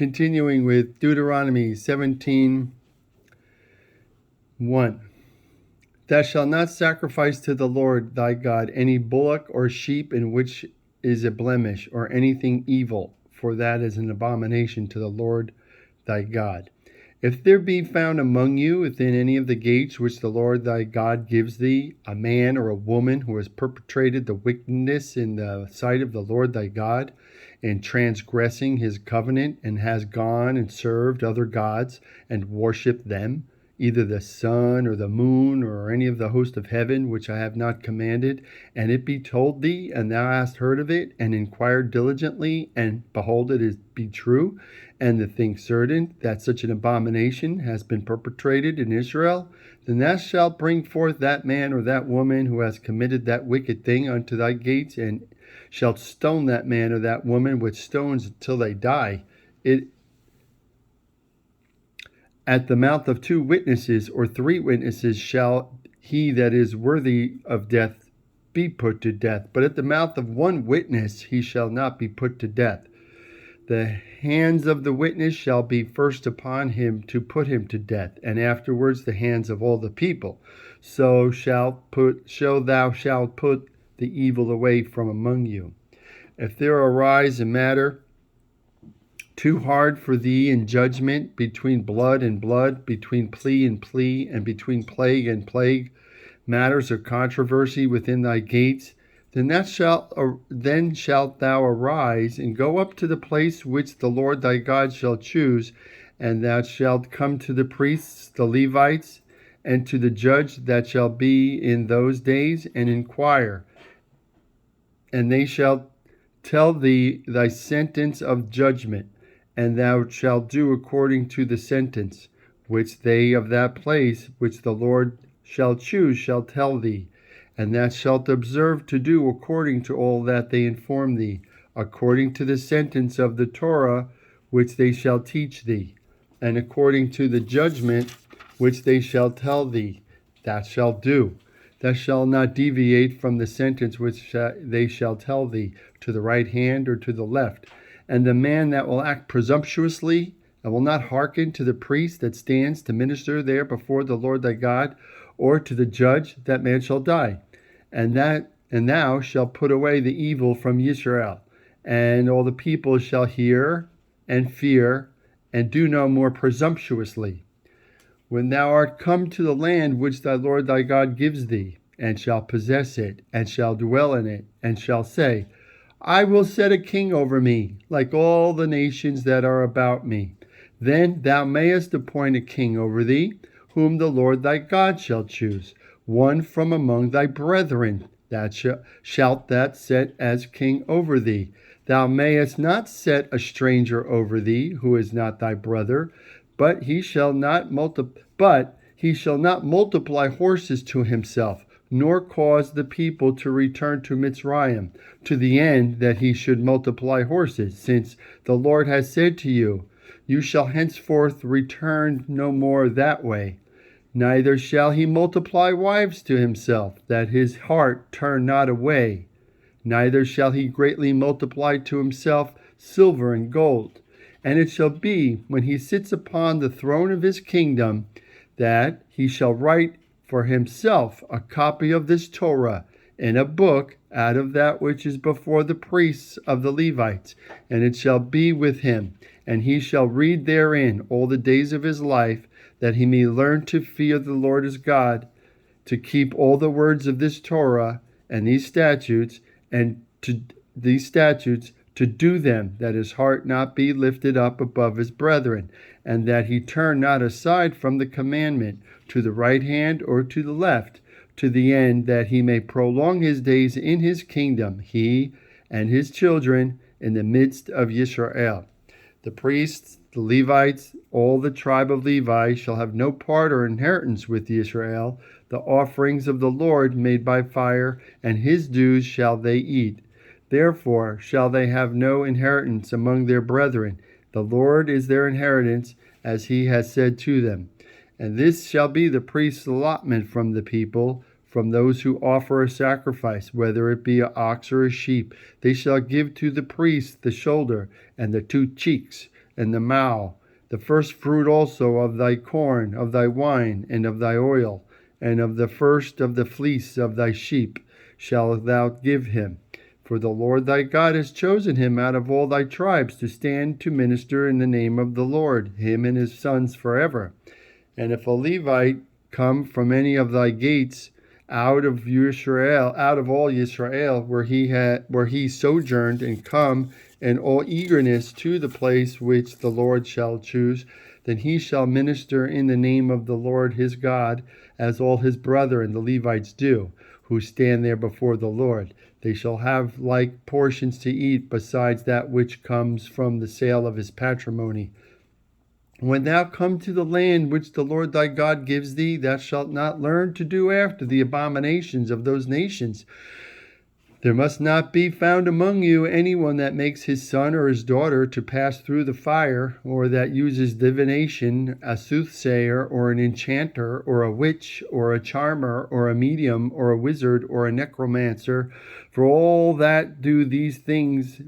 Continuing with Deuteronomy 17:1. Thou shalt not sacrifice to the Lord thy God any bullock or sheep in which is a blemish, or anything evil, for that is an abomination to the Lord thy God. If there be found among you within any of the gates which the Lord thy God gives thee, a man or a woman who has perpetrated the wickedness in the sight of the Lord thy God, in transgressing his covenant, and has gone and served other gods and worshipped them, either the sun or the moon or any of the host of heaven, which I have not commanded, and it be told thee, and thou hast heard of it, and inquired diligently, and behold, it is be true, and the thing certain, that such an abomination has been perpetrated in Israel, then thou shalt bring forth that man or that woman who has committed that wicked thing unto thy gates, and shalt stone that man or that woman with stones until they die. At the mouth of 2 witnesses or 3 witnesses shall he that is worthy of death be put to death. But at the mouth of 1 witness he shall not be put to death. The hands of the witness shall be first upon him to put him to death, and afterwards the hands of all the people. So thou shalt put the evil away from among you. If there arise a matter too hard for thee in judgment, between blood and blood, between plea and plea, and between plague and plague, matters of controversy within thy gates, then shalt thou arise and go up to the place which the Lord thy God shall choose, and thou shalt come to the priests, the Levites, and to the judge that shall be in those days, and inquire. And they shall tell thee thy sentence of judgment, and thou shalt do according to the sentence which they of that place which the Lord shall choose shall tell thee. And thou shalt observe to do according to all that they inform thee, according to the sentence of the Torah which they shall teach thee, and according to the judgment which they shall tell thee, thou shalt do. Thou shalt not deviate from the sentence which they shall tell thee, to the right hand or to the left. And the man that will act presumptuously and will not hearken to the priest that stands to minister there before the Lord thy God, or to the judge, that man shall die. And thou shalt put away the evil from Israel, and all the people shall hear and fear, and do no more presumptuously. When thou art come to the land which thy Lord thy God gives thee, and shall possess it, and shall dwell in it, and shall say, I will set a king over me, like all the nations that are about me. Then thou mayest appoint a king over thee, whom the Lord thy God shall choose, one from among thy brethren, that shalt thou set as king over thee. Thou mayest not set a stranger over thee, who is not thy brother, but he shall not multiply horses to himself, nor cause the people to return to Mitzrayim, to the end that he should multiply horses, since the Lord has said to you, you shall henceforth return no more that way. Neither shall he multiply wives to himself, that his heart turn not away. Neither shall he greatly multiply to himself silver and gold. And it shall be, when he sits upon the throne of his kingdom, that he shall write for himself a copy of this Torah in a book out of that which is before the priests of the Levites, and it shall be with him, and he shall read therein all the days of his life, that he may learn to fear the Lord his God, to keep all the words of this Torah and these statutes, to do them, that his heart not be lifted up above his brethren, and that he turn not aside from the commandment to the right hand or to the left, to the end that he may prolong his days in his kingdom, he and his children in the midst of Israel. The priests, the Levites, all the tribe of Levi shall have no part or inheritance with Israel. The offerings of the Lord made by fire, and his dues shall they eat. Therefore shall they have no inheritance among their brethren. The Lord is their inheritance, as he has said to them. And this shall be the priest's allotment from the people, from those who offer a sacrifice, whether it be an ox or a sheep. They shall give to the priest the shoulder and the 2 cheeks, and the mao, the first fruit also of thy corn, of thy wine, and of thy oil, and of the first of the fleece of thy sheep shalt thou give him. For the Lord thy God has chosen him out of all thy tribes to stand to minister in the name of the Lord, him and his sons forever. And if a Levite come from any of thy gates out of Israel, out of all Israel, where he sojourned, and come in all eagerness to the place which the Lord shall choose, then he shall minister in the name of the Lord his God, as all his brethren the Levites do, who stand there before the Lord. They shall have like portions to eat, besides that which comes from the sale of his patrimony. When thou come to the land which the Lord thy God gives thee, thou shalt not learn to do after the abominations of those nations. There must not be found among you anyone that makes his son or his daughter to pass through the fire, or that uses divination, a soothsayer, or an enchanter, or a witch, or a charmer, or a medium, or a wizard, or a necromancer. For all that do these things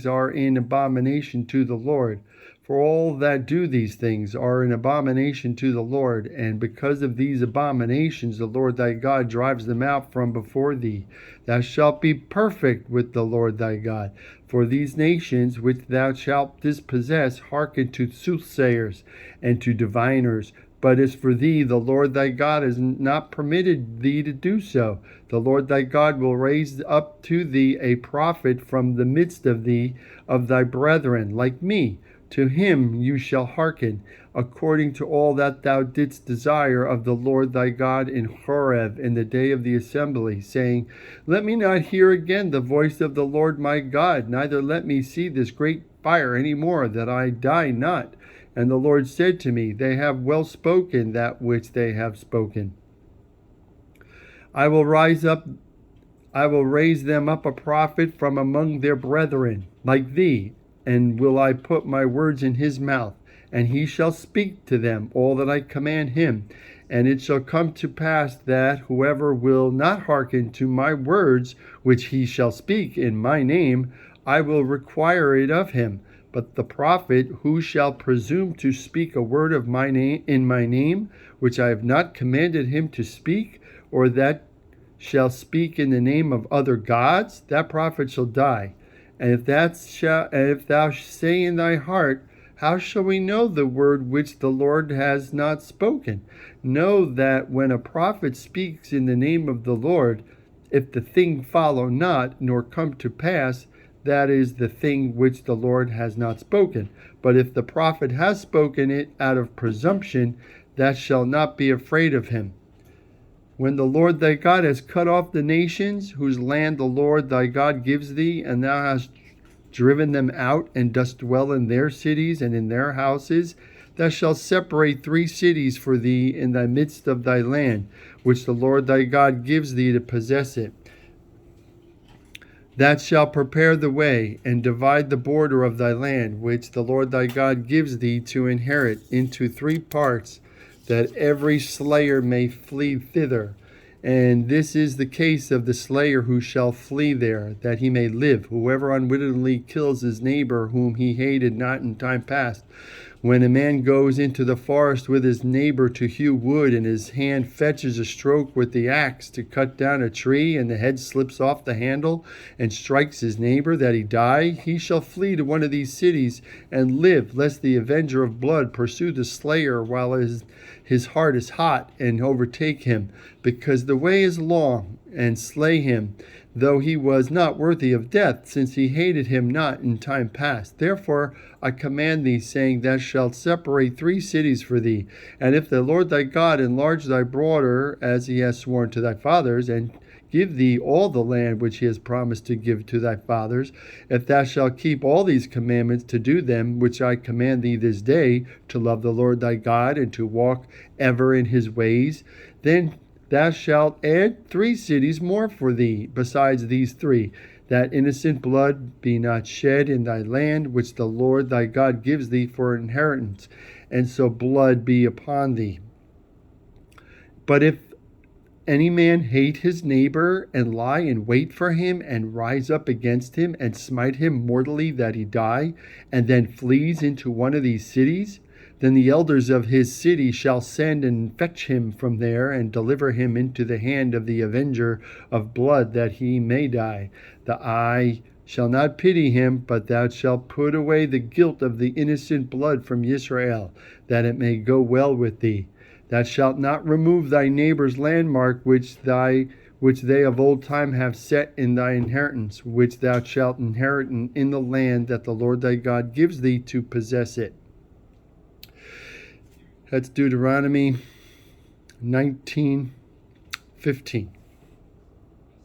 are in abomination to the Lord. For all that do these things are an abomination to the Lord, and because of these abominations the Lord thy God drives them out from before thee. Thou shalt be perfect with the Lord thy God. For these nations which thou shalt dispossess hearken to soothsayers and to diviners. But as for thee, the Lord thy God has not permitted thee to do so. The Lord thy God will raise up to thee a prophet from the midst of thee, of thy brethren, like me. To him you shall hearken, according to all that thou didst desire of the Lord thy God in Horeb in the day of the assembly, saying, Let me not hear again the voice of the Lord my God, neither let me see this great fire any more, that I die not. And the Lord said to me, They have well spoken that which they have spoken. I will raise them up a prophet from among their brethren, like thee, and will I put my words in his mouth, and he shall speak to them all that I command him. And it shall come to pass that whoever will not hearken to my words, which he shall speak in my name, I will require it of him. But the prophet who shall presume to speak a word of my name in my name, which I have not commanded him to speak, or that shall speak in the name of other gods, that prophet shall die. And if thou say in thy heart, How shall we know the word which the Lord has not spoken? Know that when a prophet speaks in the name of the Lord, if the thing follow not, nor come to pass, that is the thing which the Lord has not spoken. But if the prophet has spoken it out of presumption, thou shalt not be afraid of him. When the Lord thy God has cut off the nations, whose land the Lord thy God gives thee, and thou hast driven them out, and dost dwell in their cities and in their houses, thou shalt separate 3 cities for thee in the midst of thy land, which the Lord thy God gives thee to possess it. That shall prepare the way, and divide the border of thy land, which the Lord thy God gives thee to inherit, into 3 parts, that every slayer may flee thither. And this is the case of the slayer who shall flee there, that he may live. Whoever unwittingly kills his neighbor whom he hated not in time past. When a man goes into the forest with his neighbor to hew wood, and his hand fetches a stroke with the axe to cut down a tree, and the head slips off the handle and strikes his neighbor that he die, he shall flee to one of these cities and live, lest the avenger of blood pursue the slayer while his heart is hot, and overtake him, because the way is long, and slay him, though he was not worthy of death, since he hated him not in time past. Therefore I command thee, saying, Thou shalt separate 3 cities for thee. And if the Lord thy God enlarge thy border, as he has sworn to thy fathers, and give thee all the land which he has promised to give to thy fathers, if thou shalt keep all these commandments to do them, which I command thee this day, to love the Lord thy God, and to walk ever in his ways, then thou shalt add 3 cities more for thee, besides these 3, that innocent blood be not shed in thy land, which the Lord thy God gives thee for inheritance, and so blood be upon thee. But if any man hate his neighbor, and lie in wait for him, and rise up against him, and smite him mortally that he die, and then flees into one of these cities, then the elders of his city shall send and fetch him from there, and deliver him into the hand of the avenger of blood, that he may die. The eye shall not pity him, but thou shalt put away the guilt of the innocent blood from Israel, that it may go well with thee. Thou shalt not remove thy neighbor's landmark, which they of old time have set in thy inheritance, which thou shalt inherit in the land that the Lord thy God gives thee to possess it. That's Deuteronomy 19:15.